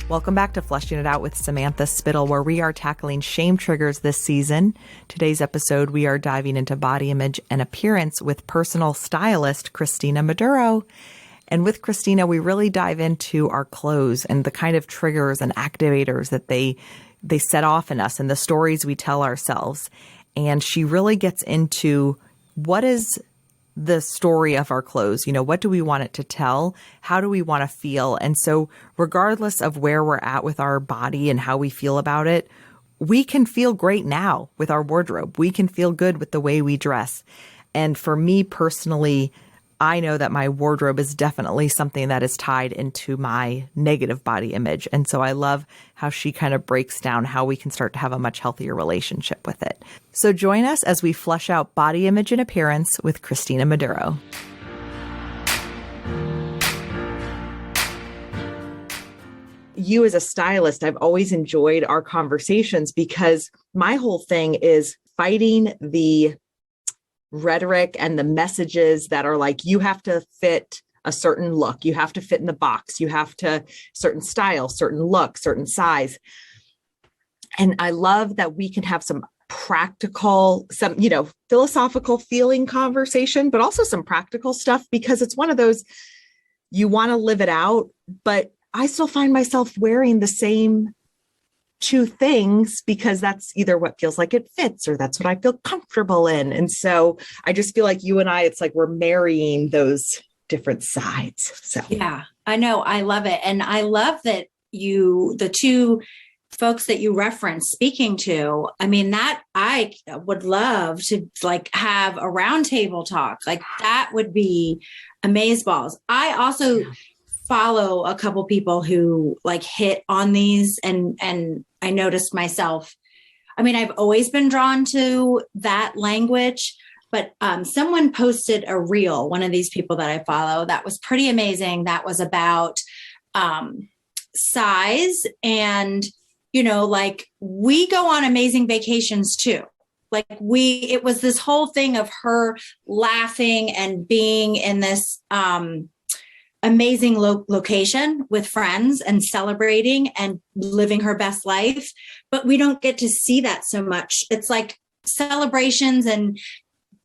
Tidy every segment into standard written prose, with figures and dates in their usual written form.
Welcome back to Flushing It Out with Samantha Spittle, where we are tackling shame triggers this season. Today's episode, we are diving into body image and appearance with personal stylist Cristina Maduro. And with Cristina, we really dive into our clothes and the kind of triggers and activators that they set off in us and the stories we tell ourselves. And she really gets into what is the story of our clothes. You know, what do we want it to tell? How do we want to feel? And so regardless of where we're at with our body and how we feel about it, we can feel great now with our wardrobe. We can feel good with the way we dress. And for me personally, I know that my wardrobe is definitely something that is tied into my negative body image. And so I love how she kind of breaks down how we can start to have a much healthier relationship with it. So join us as we flesh out body image and appearance with Cristina Maduro. You as a stylist, I've always enjoyed our conversations because my whole thing is fighting the rhetoric and the messages that are like, you have to fit a certain look, you have to fit in the box, you have to certain style, certain look, certain size. And I love that we can have some practical, some, philosophical feeling conversation, but also some practical stuff, because it's one of those, you want to live it out, but I still find myself wearing the same two things because that's either what feels like it fits or that's what I feel comfortable in. And so I just feel like you and I, it's like we're marrying those different sides. So yeah, I know. I love it. And I love that the two folks that you referenced speaking to, I mean, that I would love to like have a roundtable talk. Like that would be amazeballs. I also follow a couple people who like hit on these and I noticed myself, I mean, I've always been drawn to that language, but someone posted a reel, one of these people that I follow, that was pretty amazing. That was about size and, like we go on amazing vacations too. Like it was this whole thing of her laughing and being in this, amazing location with friends and celebrating and living her best life. But we don't get to see that so much. It's like celebrations and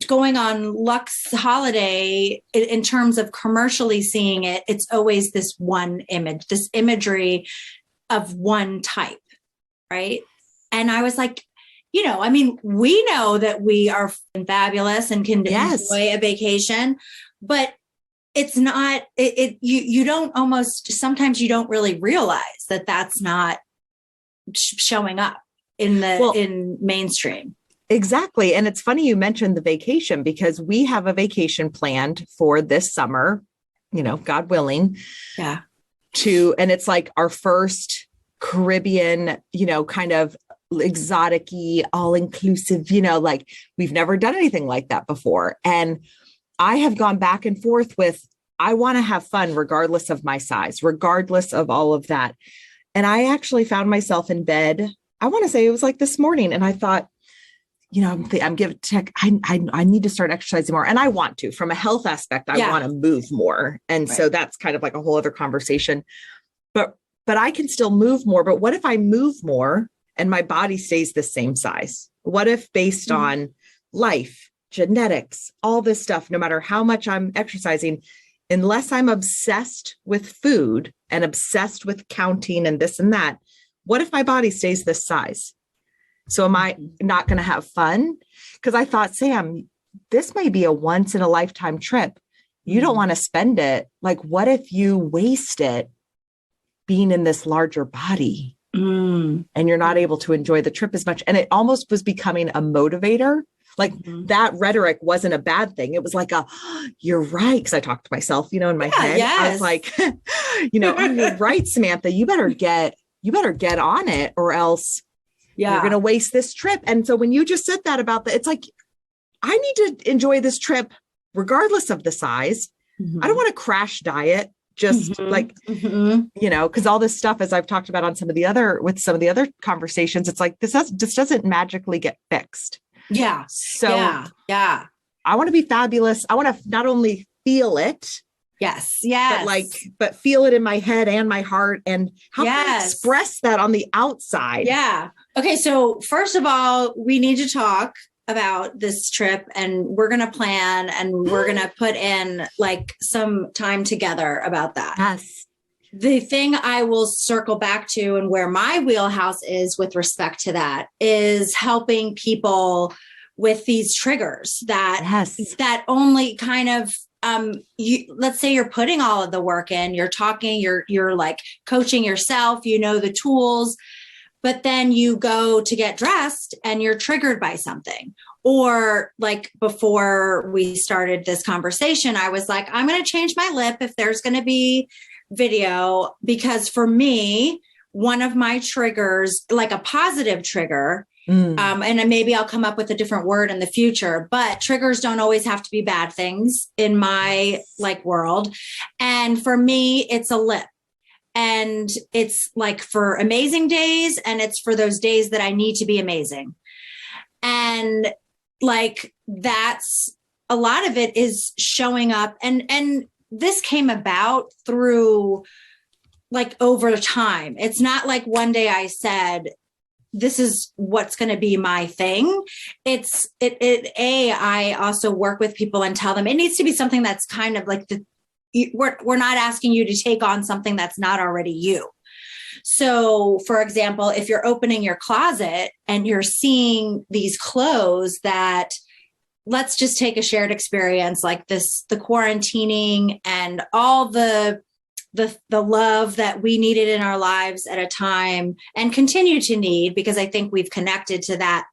going on luxe holiday in terms of commercially seeing it. It's always this one image, this imagery of one type. Right. And I was like, I mean, we know that we are fabulous and can enjoy a vacation, but it's not, you don't sometimes you don't really realize that that's not showing up in mainstream. Exactly. And it's funny you mentioned the vacation because we have a vacation planned for this summer, God willing. Yeah. And it's like our first Caribbean, kind of exotic-y, all-inclusive, like we've never done anything like that before. And I have gone back and forth with, I want to have fun regardless of my size, regardless of all of that. And I actually found myself in bed. I want to say it was like this morning. And I thought, I'm giving tech. I need to start exercising more. And I want to, from a health aspect, I want to move more. And so that's kind of like a whole other conversation, but I can still move more. But what if I move more and my body stays the same size? What if based on life, genetics, all this stuff, no matter how much I'm exercising, unless I'm obsessed with food and obsessed with counting and this and that, what if my body stays this size? So am I not going to have fun? Because I thought, Sam, this may be a once in a lifetime trip. You don't want to spend it. Like, what if you waste it being in this larger body and you're not able to enjoy the trip as much? And it almost was becoming a motivator. Like that rhetoric wasn't a bad thing. It was like you're right. Cause I talked to myself, in my head. Yes. I was like, oh, you're right, Samantha, you better get on it or else you're going to waste this trip. And so when you just said that about it's like, I need to enjoy this trip regardless of the size. I don't want to crash diet. Just cause all this stuff, as I've talked about on some of the other conversations, it's like, this doesn't magically get fixed. Yeah. So I want to be fabulous. I want to not only feel it, Yes. Yes. But feel it in my head and my heart. And how can I express that on the outside? Yeah. Okay. So first of all, we need to talk about this trip, and we're going to plan, and we're going to put in like some time together about that. Yes. The thing I will circle back to, and where my wheelhouse is with respect to that, is helping people with these triggers that only kind of, let's say you're putting all of the work in, you're talking, you're like coaching yourself, you know, the tools, but then you go to get dressed and you're triggered by something. Or like before we started this conversation, I was like, I'm going to change my lip if there's going to be video, because for me, one of my triggers, like a positive trigger, and maybe I'll come up with a different word in the future, but triggers don't always have to be bad things in my like world. And for me, it's a lip. And it's like for amazing days, and it's for those days that I need to be amazing. And like, that's a lot of it is showing up. And this came about through like over time. It's not like one day I said, this is what's going to be my thing. I also work with people and tell them it needs to be something that's kind of like we're not asking you to take on something that's not already you. So for example, if you're opening your closet and you're seeing these clothes that, let's just take a shared experience like this, the quarantining and all the love that we needed in our lives at a time and continue to need, because I think we've connected to that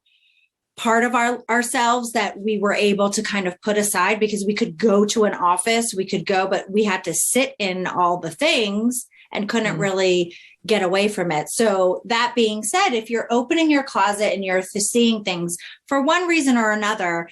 part of ourselves that we were able to kind of put aside, because we could go to an office, but we had to sit in all the things and couldn't really get away from it. So that being said, if you're opening your closet and you're seeing things for one reason or another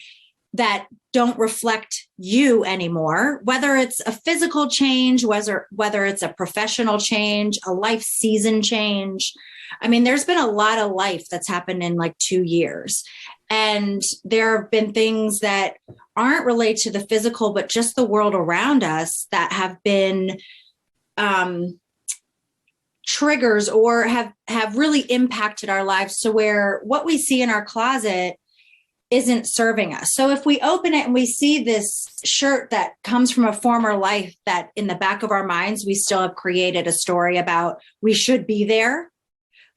that don't reflect you anymore, whether it's a physical change, whether it's a professional change, a life season change. I mean, there's been a lot of life that's happened in like 2 years. And there have been things that aren't related to the physical, but just the world around us that have been triggers or have really impacted our lives. So where what we see in our closet isn't serving us. So if we open it and we see this shirt that comes from a former life that in the back of our minds, we still have created a story about we should be there.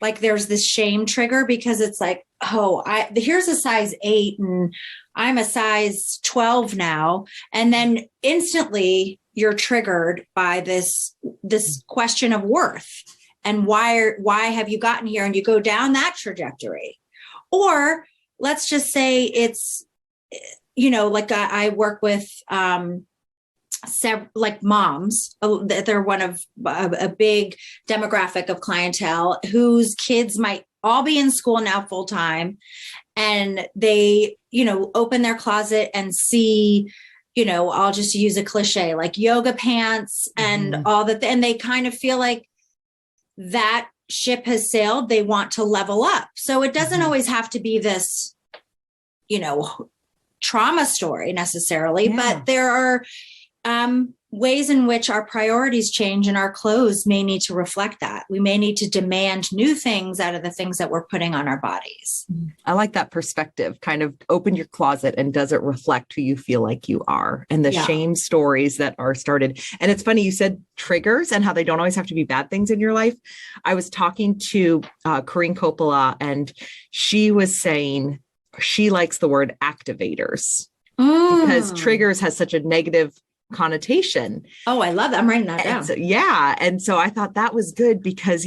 Like there's this shame trigger because it's like, oh, here's a size 8 and I'm a size 12 now. And then instantly you're triggered by this question of worth and why have you gotten here? And you go down that trajectory. Or let's just say it's, like I work with like moms. They're one of a big demographic of clientele whose kids might all be in school now full time. And they, open their closet and see, I'll just use a cliche like yoga pants and all that. And they kind of feel like that ship has sailed. They want to level up. So it doesn't always have to be this, trauma story necessarily, but there are ways in which our priorities change and our clothes may need to reflect that. We may need to demand new things out of the things that we're putting on our bodies. I like that perspective. Kind of open your closet and does it reflect who you feel like you are, and the shame stories that are started. And it's funny, you said triggers and how they don't always have to be bad things in your life. I was talking to Corinne Coppola, and she was saying she likes the word activators because triggers has such a negative connotation. Oh, I love that. I'm writing that down. So, and so I thought that was good because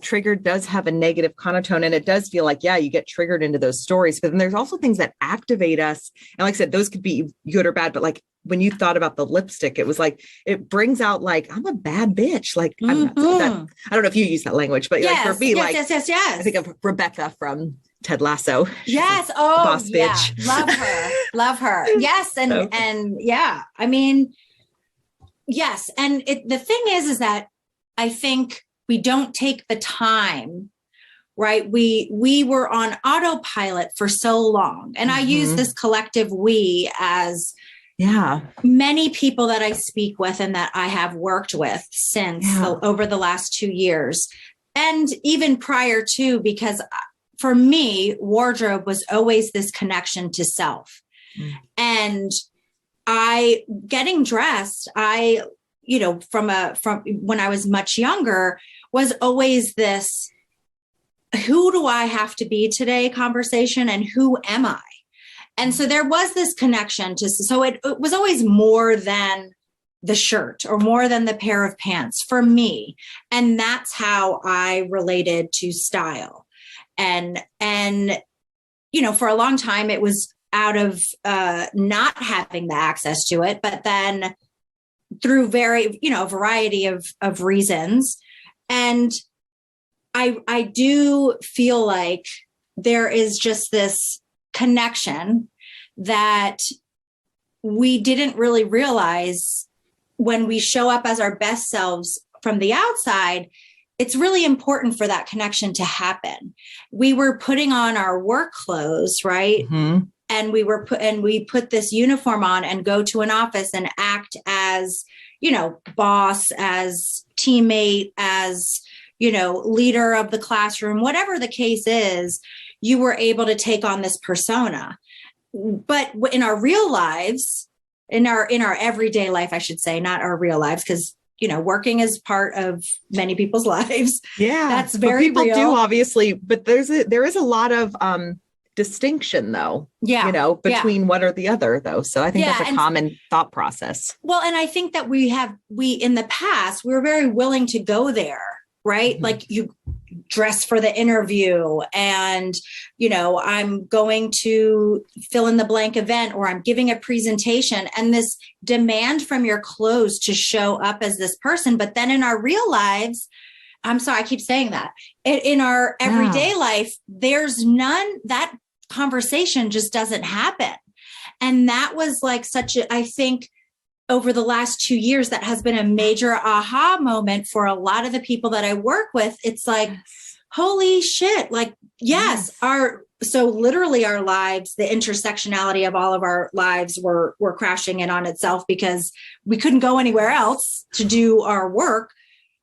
trigger does have a negative connotation, and it does feel like, you get triggered into those stories. But then there's also things that activate us. And like I said, those could be good or bad, but like when you thought about the lipstick, it was like, it brings out like, I'm a bad bitch. Like, I'm not that, I don't know if you use that language, but like for me, yes. I think of Rebecca from Ted Lasso. Yes. Oh, boss bitch. Love her. Love her. Yes. And yeah, I mean, yes. And the thing is that I think we don't take the time, right? We were on autopilot for so long. And I use this collective we as, Yeah. Many people that I speak with and that I have worked with since over the last 2 years, and even prior to, because for me, wardrobe was always this connection to self. And getting dressed, from when I was much younger, was always this, who do I have to be today conversation, and who am I? And so there was this connection so it was always more than the shirt or more than the pair of pants for me. And that's how I related to style. And for a long time, it was out of not having the access to it, but then through a variety of reasons. And I do feel like there is just this connection that we didn't really realize when we show up as our best selves from the outside. It's really important for that connection to happen. We were putting on our work clothes, right? Mm-hmm. And we put this uniform on and go to an office and act as, boss, as teammate, as, leader of the classroom, whatever the case is, you were able to take on this persona. But in our real lives, in our everyday life, I should say, not our real lives, because working is part of many people's lives. Yeah, that's very people real. Do obviously, but there is a lot of distinction, though. Yeah, between one or the other, though. So I think that's a common thought process. Well, and I think that we in the past, we were very willing to go there, right? Mm-hmm. Like you dress for the interview, and I'm going to fill in the blank event, or I'm giving a presentation, and this demand from your clothes to show up as this person. But then in our real lives, I'm sorry, I keep saying that, in our everyday life, there's none. That conversation just doesn't happen. And that was like I think over the last 2 years, that has been a major aha moment for a lot of the people that I work with. It's like, holy shit. Like, yes. So literally our lives, the intersectionality of all of our lives were crashing in on itself, because we couldn't go anywhere else to do our work.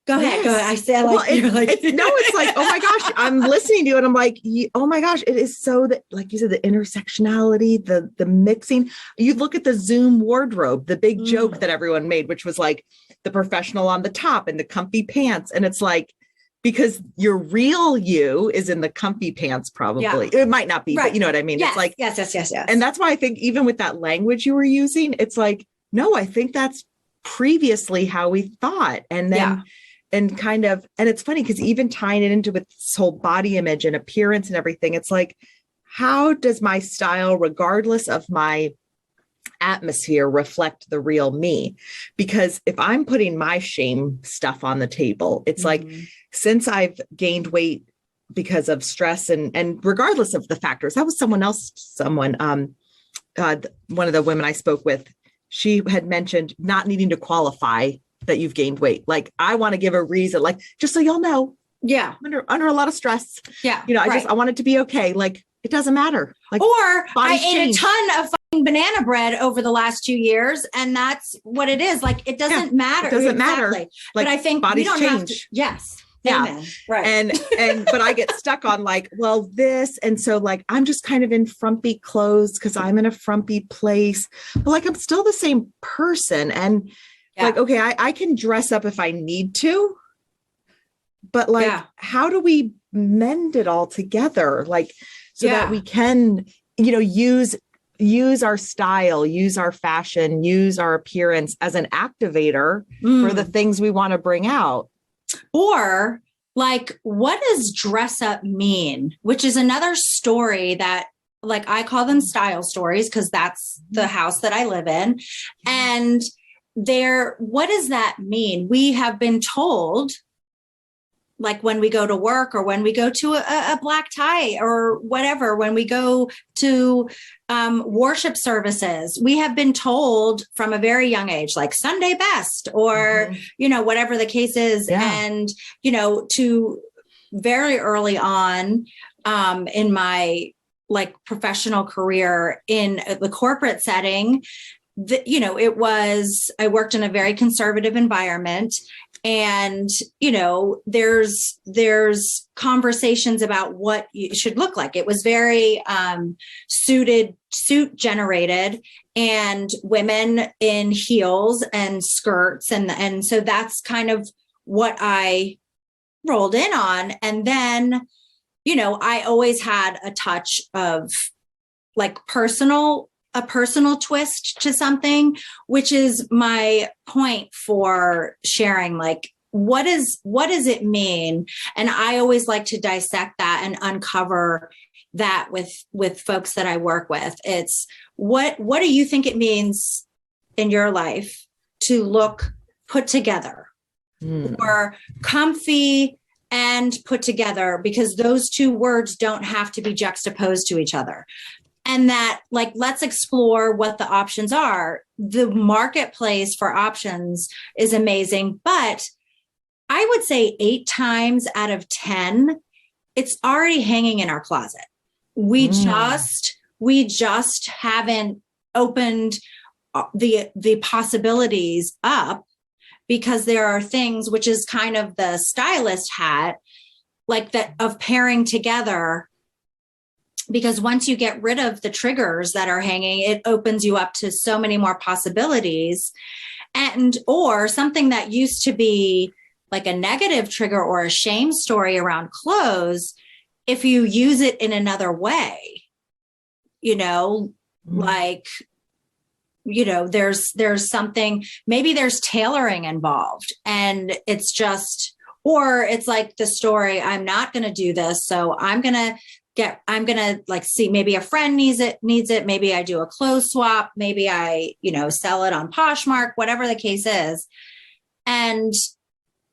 Go ahead. I said, it's like, oh my gosh, I'm listening to you and I'm like, oh my gosh, it is so that, like you said, the intersectionality, the mixing. You look at the Zoom wardrobe, the big joke that everyone made, which was like the professional on the top and the comfy pants. And it's like, because your real you is in the comfy pants, probably. Yeah. It might not be, but you know what I mean? Yes, it's like, yes. And that's why I think even with that language you were using, it's like, no, I think that's previously how we thought. And then, and it's funny because even tying it into with this whole body image and appearance and everything, it's like, how does my style, regardless of my atmosphere, reflect the real me? Because if I'm putting my shame stuff on the table, it's like, since I've gained weight because of stress and regardless of the factors, that was one of the women I spoke with, she had mentioned not needing to qualify that you've gained weight. Like, I want to give a reason, like, just so y'all know. Yeah. Under a lot of stress. Yeah. I want it to be okay. Like, it doesn't matter. Like, or I ate a ton of fucking banana bread over the last 2 years, and that's what it is. Like, it doesn't matter. It doesn't matter. Like, but I think we don't have to. Yes. Yeah. Amen. Right. But I get stuck on like, well, this. And so like, I'm just kind of in frumpy clothes because I'm in a frumpy place, but like, I'm still the same person. And like, okay, I can dress up if I need to, but like, how do we mend it all together? Like, so that we can, use our style, use our fashion, use our appearance as an activator for the things we want to bring out. Or like, what does dress up mean? Which is another story that, like, I call them style stories because that's the house that I live in. And what does that mean? We have been told, like when we go to work or when we go to a black tie or whatever, when we go to worship services, we have been told from a very young age, like Sunday best or, whatever the case is. Yeah. And, to very early on in my like professional career in the corporate setting, I worked in a very conservative environment, and, there's conversations about what it should look like. It was very suit generated, and women in heels and skirts. And so that's kind of what I rolled in on. And then, I always had a touch of like a personal twist to something, which is my point for sharing, like, what does it mean? And I always like to dissect that and uncover that with folks that I work with. It's what do you think it means in your life to look put together or comfy and put together? Because those two words don't have to be juxtaposed to each other. And that, like, let's explore what the options are. The marketplace for options is amazing, but I would say 8 times out of 10, it's already hanging in our closet. We just haven't opened the possibilities up, because there are things, which is kind of the stylist hat, like that, of pairing together. Because once you get rid of the triggers that are hanging, it opens you up to so many more possibilities. Or something that used to be like a negative trigger or a shame story around clothes, if you use it in another way, like, there's something, maybe there's tailoring involved, and it's just, or it's like the story, I'm not going to do this. So I'm going to like see, maybe a friend needs it. Maybe I do a clothes swap. Maybe I, sell it on Poshmark, whatever the case is. And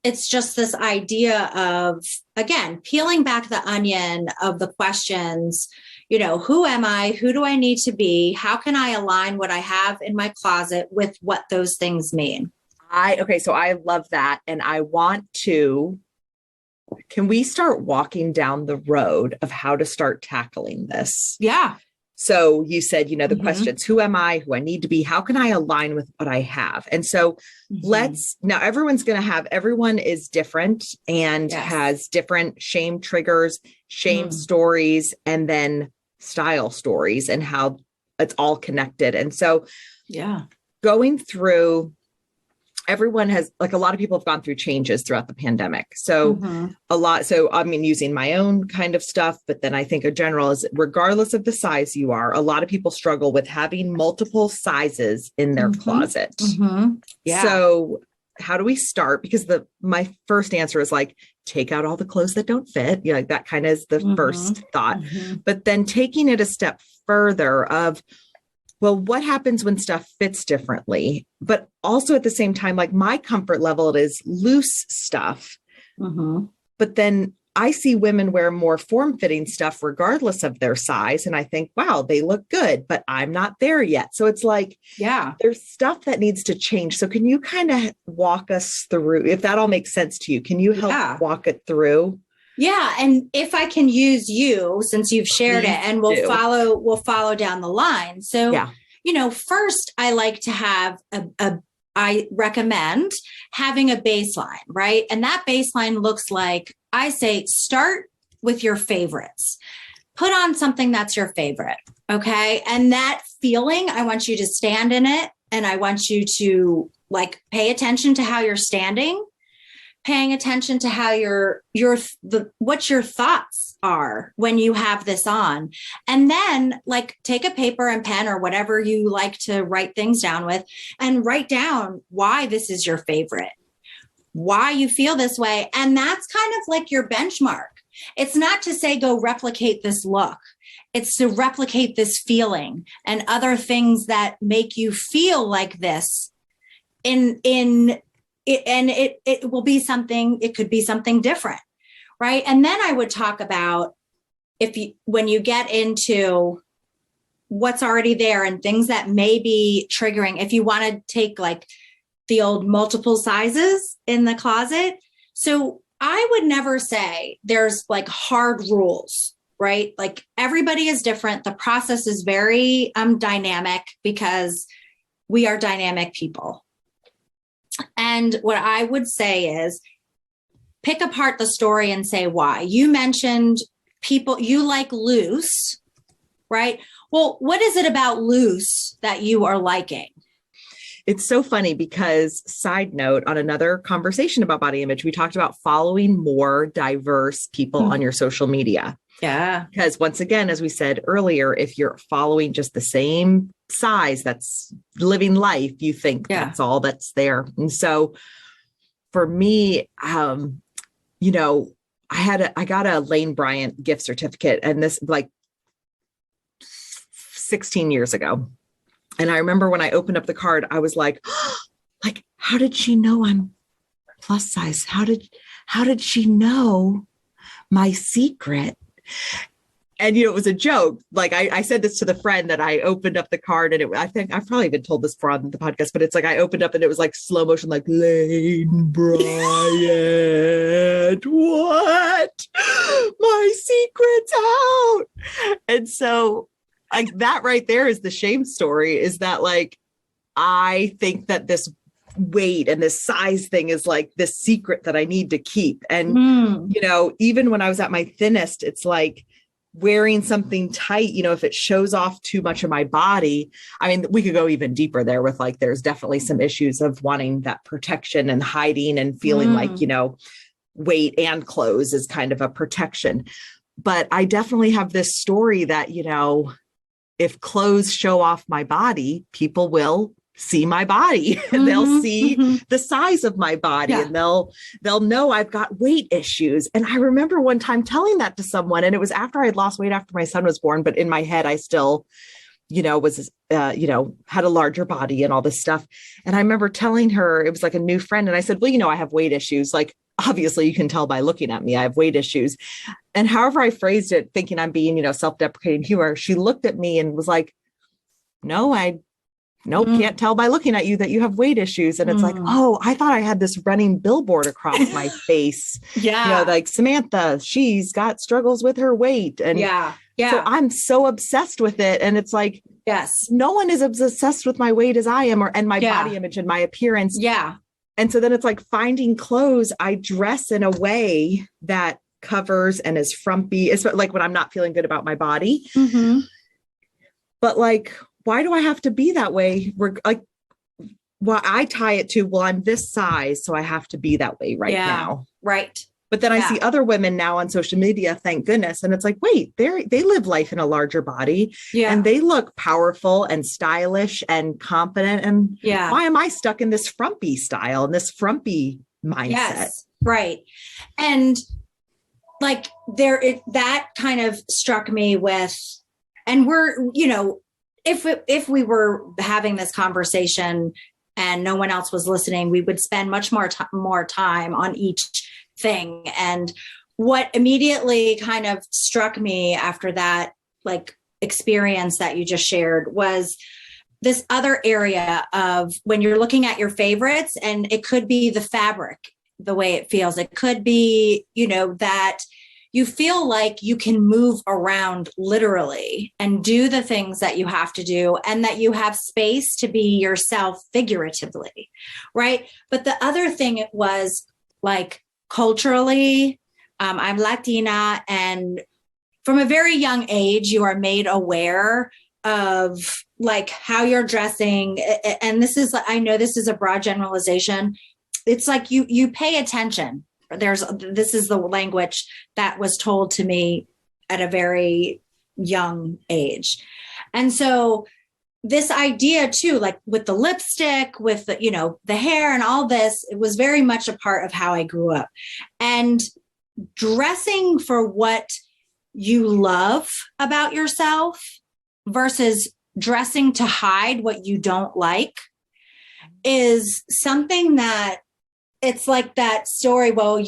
it's just this idea of, again, peeling back the onion of the questions, who am I? Who do I need to be? How can I align what I have in my closet with what those things mean? So I love that. And I want to, can we start walking down the road of how to start tackling this? Yeah. So you said, the questions, who am I, who I need to be, how can I align with what I have? And so now everyone is different and has different shame triggers, shame stories, and then style stories, and how it's all connected. And so going through, everyone has, like, a lot of people have gone through changes throughout the pandemic. So using my own kind of stuff, but then I think a general is, regardless of the size you are, a lot of people struggle with having multiple sizes in their closet. Yeah. So how do we start? Because my first answer is like, take out all the clothes that don't fit. Like that kind of is the first thought, but then taking it a step further of, well, what happens when stuff fits differently? But also at the same time, like, my comfort level is loose stuff. But then I see women wear more form-fitting stuff regardless of their size. And I think, wow, they look good, but I'm not there yet. So it's like, there's stuff that needs to change. So can you kind of walk us through, if that all makes sense to you, can you help walk it through? Yeah. And if I can use you, since you've shared it, and we'll follow down the line. So, first I like to have I recommend having a baseline, right? And that baseline looks like, I say, start with your favorites. Put on something that's your favorite. Okay. And that feeling, I want you to stand in it. And I want you to, like, pay attention to how you're standing, paying attention to how what your thoughts are when you have this on. And then, like, take a paper and pen or whatever you like to write things down with, and write down why this is your favorite, why you feel this way. And that's kind of like your benchmark. It's not to say go replicate this look. It's to replicate this feeling and other things that make you feel like this it will be something, it could be something different. Right. And then I would talk about, when you get into what's already there and things that may be triggering, if you want to take, like, the old multiple sizes in the closet. So I would never say there's, like, hard rules, right? Like, everybody is different. The process is very dynamic, because we are dynamic people. And what I would say is pick apart the story and say why. You mentioned people, you like loose, right? Well, what is it about loose that you are liking? It's so funny because, side note, on another conversation about body image, we talked about following more diverse people on your social media. Yeah. Because once again, as we said earlier, if you're following just the same size that's living life, you think that's all that's there. And so for me, you know, I got a Lane Bryant gift certificate, and this like 16 years ago. And I remember when I opened up the card, I was like, how did she know I'm plus size? How did she know my secret? And, it was a joke. Like I said this to the friend that I opened up the card, and I think I've probably even told this before on the podcast, but it's like, I opened up and it was like slow motion, like Lane Bryant, what? My secret's out. And so like that right there is the shame story, is that like, I think that this weight and this size thing is like this secret that I need to keep. And, even when I was at my thinnest, it's like wearing something tight, if it shows off too much of my body. I mean, we could go even deeper there with like, there's definitely some issues of wanting that protection and hiding and feeling like, weight and clothes is kind of a protection. But I definitely have this story that, if clothes show off my body, people will see my body and they'll see the size of my body and they'll know I've got weight issues. And I remember one time telling that to someone, and it was after I had lost weight after my son was born, but in my head, I still, was, had a larger body and all this stuff. And I remember telling her, it was like a new friend. And I said, well, I have weight issues. Like, obviously you can tell by looking at me, I have weight issues. And however I phrased it, thinking I'm being, self-deprecating humor, she looked at me and was like, no, can't tell by looking at you that you have weight issues. And it's like, oh, I thought I had this running billboard across my face. Like Samantha, she's got struggles with her weight. And so I'm so obsessed with it. And it's like, no one is as obsessed with my weight as I am, and my body image and my appearance. And so then it's like finding clothes, I dress in a way that covers and is frumpy. It's like when I'm not feeling good about my body. But like, why do I have to be that way? Like, well, I tie it to, well, I'm this size, so I have to be that way now. Right. But then I see other women now on social media, thank goodness. And it's like, wait, they live life in a larger body and they look powerful and stylish and confident. And why am I stuck in this frumpy style and this frumpy mindset? Yes. Right. And like that kind of struck me with, and we're, if we were having this conversation and no one else was listening, we would spend much more time on each thing. And what immediately kind of struck me after that, like experience that you just shared, was this other area of when you're looking at your favorites, and it could be the fabric, the way it feels. It could be, that you feel like you can move around literally and do the things that you have to do, and that you have space to be yourself figuratively, right? But the other thing was like culturally, I'm Latina, and from a very young age, you are made aware of like how you're dressing. And this is, I know this is a broad generalization. It's like you pay attention. This is the language that was told to me at a very young age. And so this idea too, like with the lipstick, with the, the hair and all this, it was very much a part of how I grew up. And dressing for what you love about yourself versus dressing to hide what you don't like is something that, it's like that story. Well,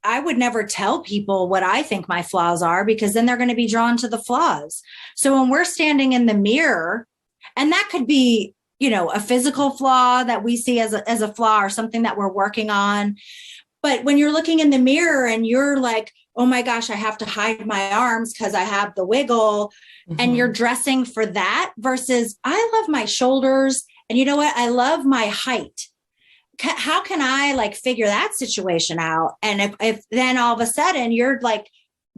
I would never tell people what I think my flaws are, because then they're going to be drawn to the flaws. So when we're standing in the mirror, and that could be, a physical flaw that we see as a flaw or something that we're working on. But when you're looking in the mirror and you're like, oh my gosh, I have to hide my arms because I have the wiggle, and you're dressing for that versus I love my shoulders And you know what? I love my height. How can I like figure that situation out? And if then all of a sudden you're like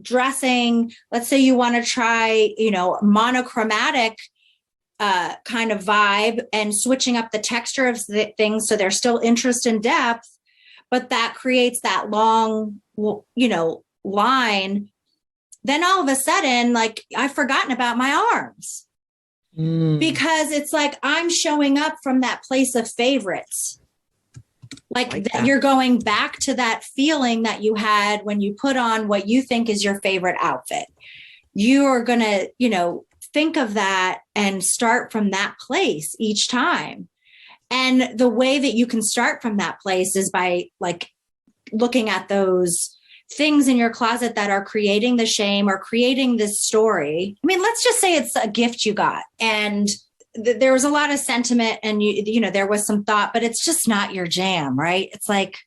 dressing, let's say you want to try, monochromatic kind of vibe and switching up the texture of things so there's still interest and depth, but that creates that long, line. Then all of a sudden, like I've forgotten about my arms because it's like I'm showing up from that place of favorites. Like that you're going back to that feeling that you had when you put on what you think is your favorite outfit. You are going to, think of that and start from that place each time. And the way that you can start from that place is by like looking at those things in your closet that are creating the shame or creating this story. I mean, let's just say it's a gift you got and there was a lot of sentiment and there was some thought, but it's just not your jam, right? It's like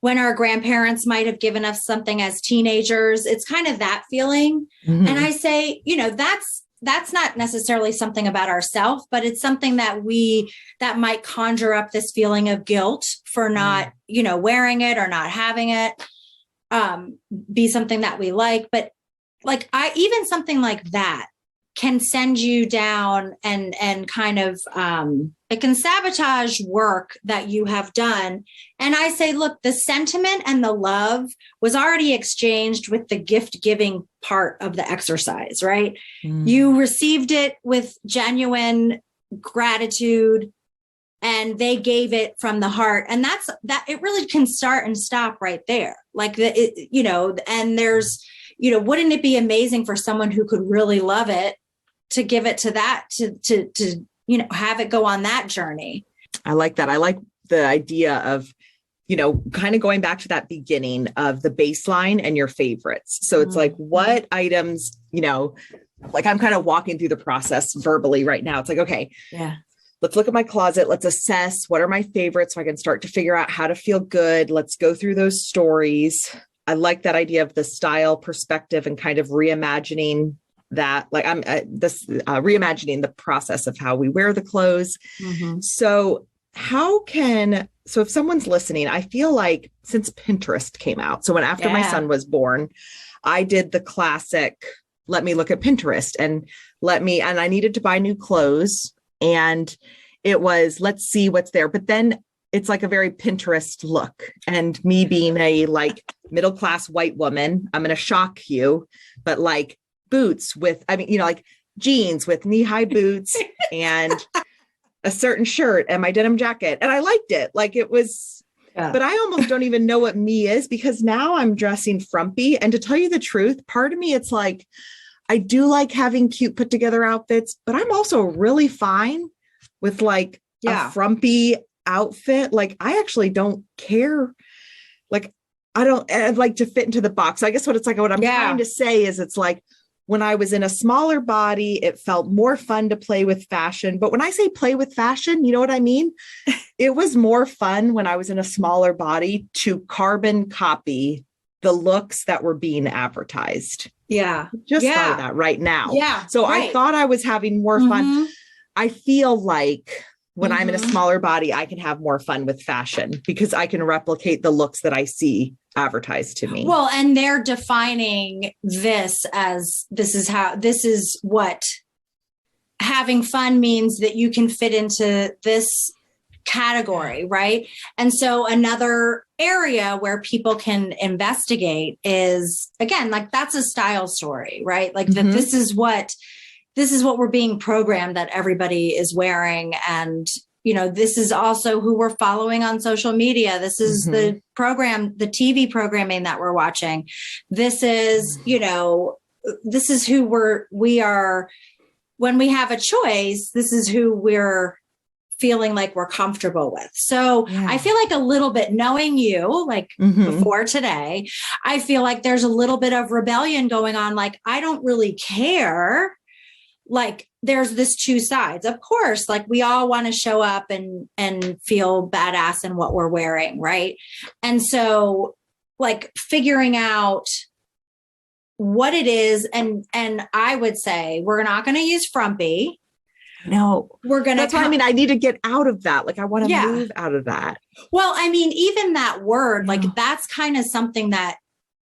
when our grandparents might have given us something as teenagers, it's kind of that feeling. Mm-hmm. And I say, that's not necessarily something about ourselves, but it's something that might conjure up this feeling of guilt for not, wearing it or not having it, be something that we like. But like even something like that can send you down and kind of, it can sabotage work that you have done. And I say, look, the sentiment and the love was already exchanged with the gift giving part of the exercise, right? You received it with genuine gratitude and they gave it from the heart. And that it really can start and stop right there. Like and there's, wouldn't it be amazing for someone who could really love it to give it to that, to have it go on that journey. I like that. I like the idea of, kind of going back to that beginning of the baseline and your favorites. So it's like, what items, like I'm kind of walking through the process verbally right now. It's like, okay, let's look at my closet. Let's assess what are my favorites so I can start to figure out how to feel good. Let's go through those stories. I like that idea of the style perspective and kind of reimagining that, like I'm reimagining the process of how we wear the clothes. Mm-hmm. So if someone's listening, I feel like since Pinterest came out, so after my son was born, I did the classic, let me look at Pinterest and I needed to buy new clothes and it was, let's see what's there. But then it's like a very Pinterest look, and me being a like middle-class white woman, I'm going to shock you, but like boots with, like jeans with knee-high boots and a certain shirt and my denim jacket. And I liked it. Like it was, but I almost don't even know what me is because now I'm dressing frumpy. And to tell you the truth, part of me, it's like, I do like having cute put together outfits, but I'm also really fine with like a frumpy outfit. Like I actually don't care. Like I'd like to fit into the box. I guess what I'm trying to say is it's like, when I was in a smaller body, it felt more fun to play with fashion. But when I say play with fashion, you know what I mean? It was more fun when I was in a smaller body to carbon copy the looks that were being advertised. Yeah. Just thought of that right now. Yeah. So I thought I was having more fun. I feel like when I'm in a smaller body, I can have more fun with fashion because I can replicate the looks that I see advertised to me. Well, and they're defining this as this is what having fun means, that you can fit into this category, right? And so another area where people can investigate is, again, like that's a style story, right? Like that this is what we're being programmed that everybody is wearing. And, this is also who we're following on social media. This is the TV programming that we're watching. This is, this is who we are. When we have a choice, this is who we're feeling like we're comfortable with. So I feel like a little bit knowing you, like before today, I feel like there's a little bit of rebellion going on. Like, I don't really care. Like there's this two sides, of course, like we all want to show up and feel badass in what we're wearing. Right. And so like figuring out what it is. And I would say, we're not going to use frumpy. No, we're going to, that's what I mean. I need to get out of that. Like, I want to Yeah. move out of that. Well, I mean, even that word, Yeah. like that's kind of something that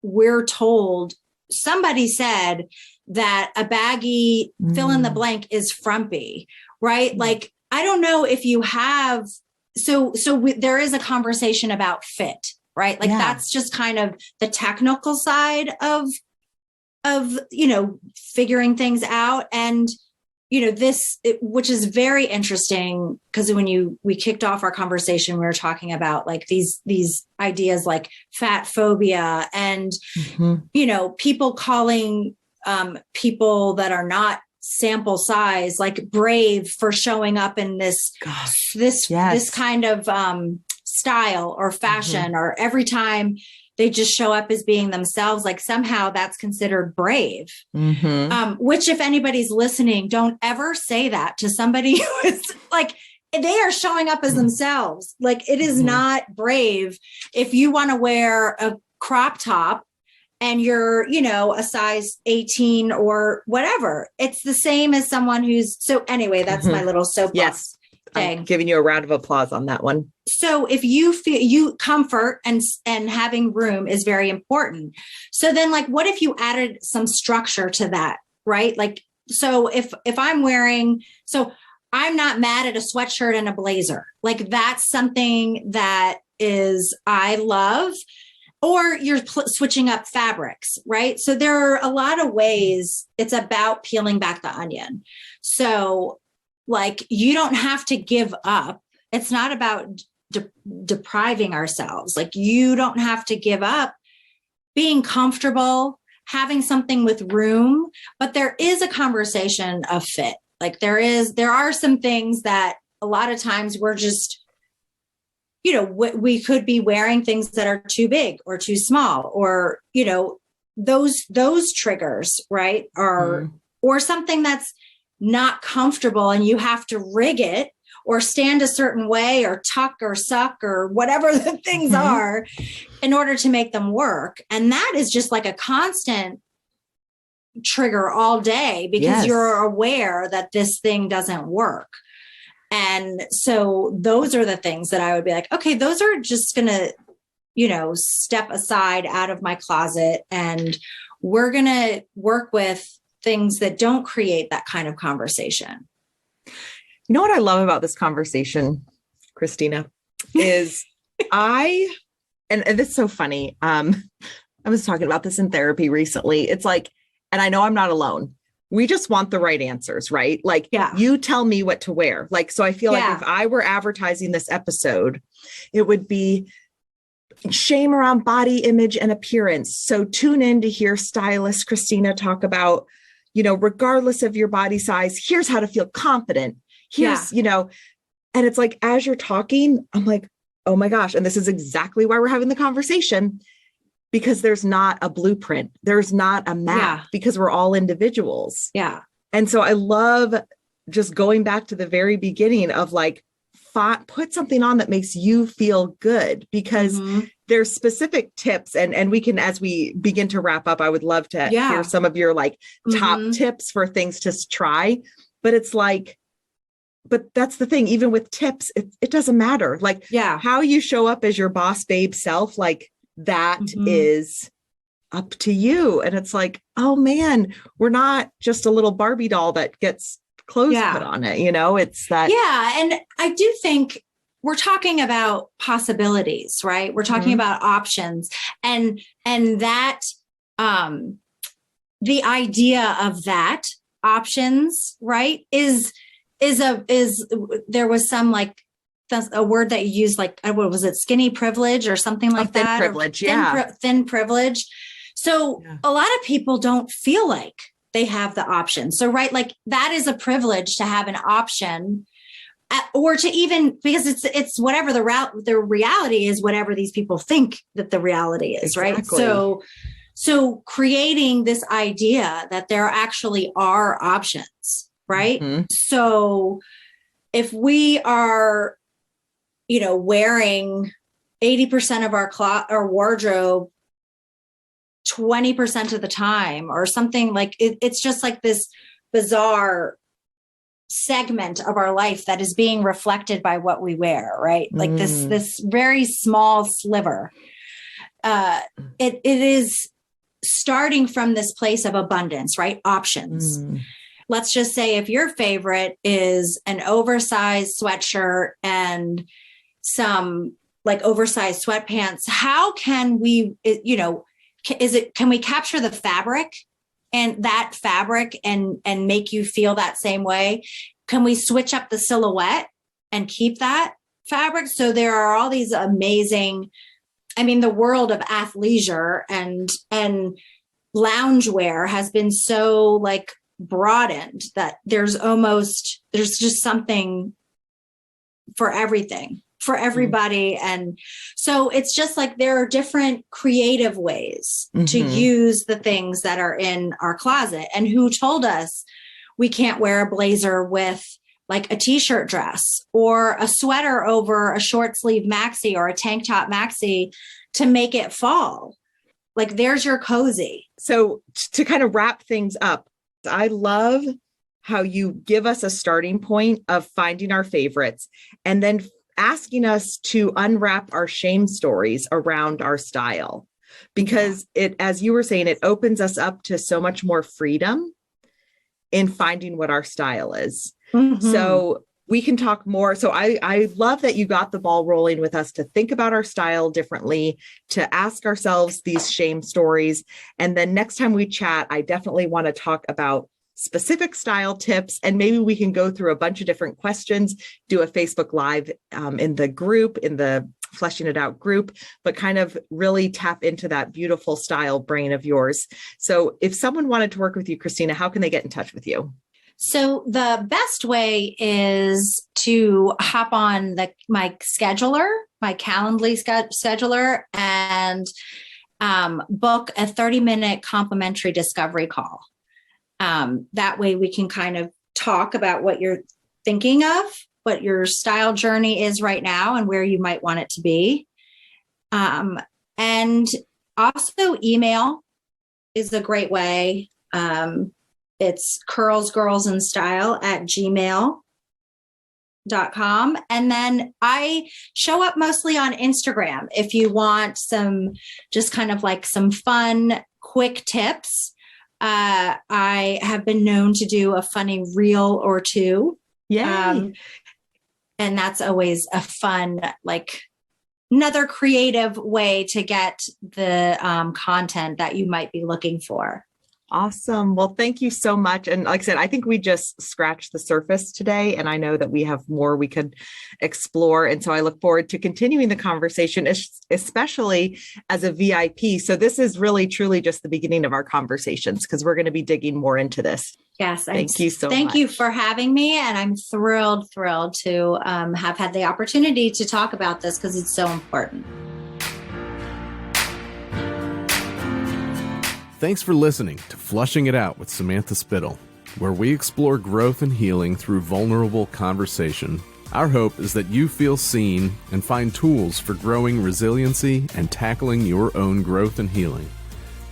we're told. Somebody said that a baggy fill in the blank is frumpy, right? Like, I don't know if you have, there is a conversation about fit, right? Like that's just kind of the technical side of, you know, figuring things out. And, you know, which is very interesting, because when we kicked off our conversation, we were talking about like these ideas like fat phobia and, you know, people calling people that are not sample size, like brave for showing up in this kind of style or fashion, or every time they just show up as being themselves, like somehow that's considered brave. Which, if anybody's listening, don't ever say that to somebody who is like, they are showing up as themselves. Like, it is not brave if you want to wear a crop top and you're, you know, a size 18 or whatever. It's the same as someone who's, so anyway, that's my little soapbox thing. I'm giving you a round of applause on that one. So if you feel comfort and having room is very important. So then, like, what if you added some structure to that, right? Like, so if I'm wearing, so I'm not mad at a sweatshirt and a blazer. Like, that's something that I love. Or you're switching up fabrics, right? So there are a lot of ways. It's about peeling back the onion. So, like, you don't have to give up. It's not about depriving ourselves. Like, you don't have to give up being comfortable, having something with room, but there is a conversation of fit. Like, there are some things that a lot of times we're just, you know, we could be wearing things that are too big or too small, or, you know, those triggers, right? Or something that's not comfortable and you have to rig it or stand a certain way or tuck or suck or whatever the things are in order to make them work. And that is just like a constant trigger all day, because you're aware that this thing doesn't work. And so those are the things that I would be like, okay, those are just going to, you know, step aside out of my closet, and we're going to work with things that don't create that kind of conversation. You know what I love about this conversation, Cristina, is and this is so funny. I was talking about this in therapy recently. It's like, and I know I'm not alone. We just want the right answers, right? Like, you tell me what to wear. Like, so I feel like if I were advertising this episode, it would be shame around body image and appearance. So tune in to hear stylist Cristina talk about, you know, regardless of your body size, here's how to feel confident. Here's, you know, and it's like, as you're talking, I'm like, oh my gosh. And this is exactly why we're having the conversation. Because there's not a blueprint. There's not a map, because we're all individuals. Yeah. And so I love just going back to the very beginning of like, put something on that makes you feel good, because there's specific tips. And we can, as we begin to wrap up, I would love to hear some of your like top tips for things to try. But it's like, but that's the thing, even with tips, it doesn't matter. Like how you show up as your boss babe self, like, that is up to you. And it's like, oh man, we're not just a little Barbie doll that gets clothes put on it. You know, it's that. Yeah. And I do think we're talking about possibilities, right? We're talking about options, and that, the idea of that options, right, is there was some like, that's a word that you use, like, what was it? Skinny privilege or something like that? Privilege, thin privilege. So a lot of people don't feel like they have the option. So, right, like that is a privilege to have an option, or to even, because it's whatever the reality is, whatever these people think that the reality is, right? So creating this idea that there actually are options, right? So if we are, you know, wearing 80% of our wardrobe 20% of the time, or something, like it's just like this bizarre segment of our life that is being reflected by what we wear, right? Like this very small sliver. It is starting from this place of abundance, right? Options. Let's just say if your favorite is an oversized sweatshirt and some like oversized sweatpants, how can we, can we capture the fabric and that fabric and make you feel that same way? Can we switch up the silhouette and keep that fabric? So there are all these amazing, the world of athleisure and loungewear has been so like broadened that there's just something for everything, for everybody. And so it's just like there are different creative ways to use the things that are in our closet. And who told us we can't wear a blazer with like a t-shirt dress or a sweater over a short sleeve maxi or a tank top maxi to make it fall? Like there's your cozy. So to kind of wrap things up, I love how you give us a starting point of finding our favorites and then asking us to unwrap our shame stories around our style, because it, as you were saying, it opens us up to so much more freedom in finding what our style is. So we can talk more. So I love that you got the ball rolling with us to think about our style differently, to ask ourselves these shame stories. And then next time we chat, I definitely want to talk about specific style tips, and maybe we can go through a bunch of different questions, do a Facebook Live in the group, in the Flushing It Out group, but kind of really tap into that beautiful style brain of yours. So if someone wanted to work with you, Cristina, how can they get in touch with you? So the best way is to hop on my scheduler, my Calendly scheduler, and book a 30-minute complimentary discovery call. That way we can kind of talk about what you're thinking of, what your style journey is right now and where you might want it to be. And also email is a great way. It's curlsgirlsandstyle@gmail.com. And then I show up mostly on Instagram. If you want some, just kind of like some fun, quick tips, I have been known to do a funny reel or two. Yay. And that's always a fun, like another creative way to get the content that you might be looking for. Awesome. Well, thank you so much. And like I said, I think we just scratched the surface today, and I know that we have more we could explore. And so I look forward to continuing the conversation, especially as a VIP. So this is really, truly just the beginning of our conversations, because we're going to be digging more into this. Yes. Thank you so much. Thank you for having me. And I'm thrilled to have had the opportunity to talk about this because it's so important. Thanks for listening to Flushing It Out with Samantha Spittle, where we explore growth and healing through vulnerable conversation. Our hope is that you feel seen and find tools for growing resiliency and tackling your own growth and healing.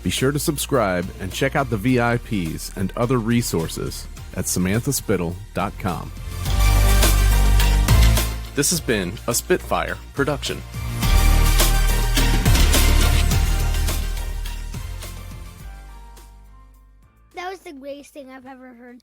Be sure to subscribe and check out the VIPs and other resources at samanthaspittle.com. This has been a Spitfire production. That was the greatest thing I've ever heard.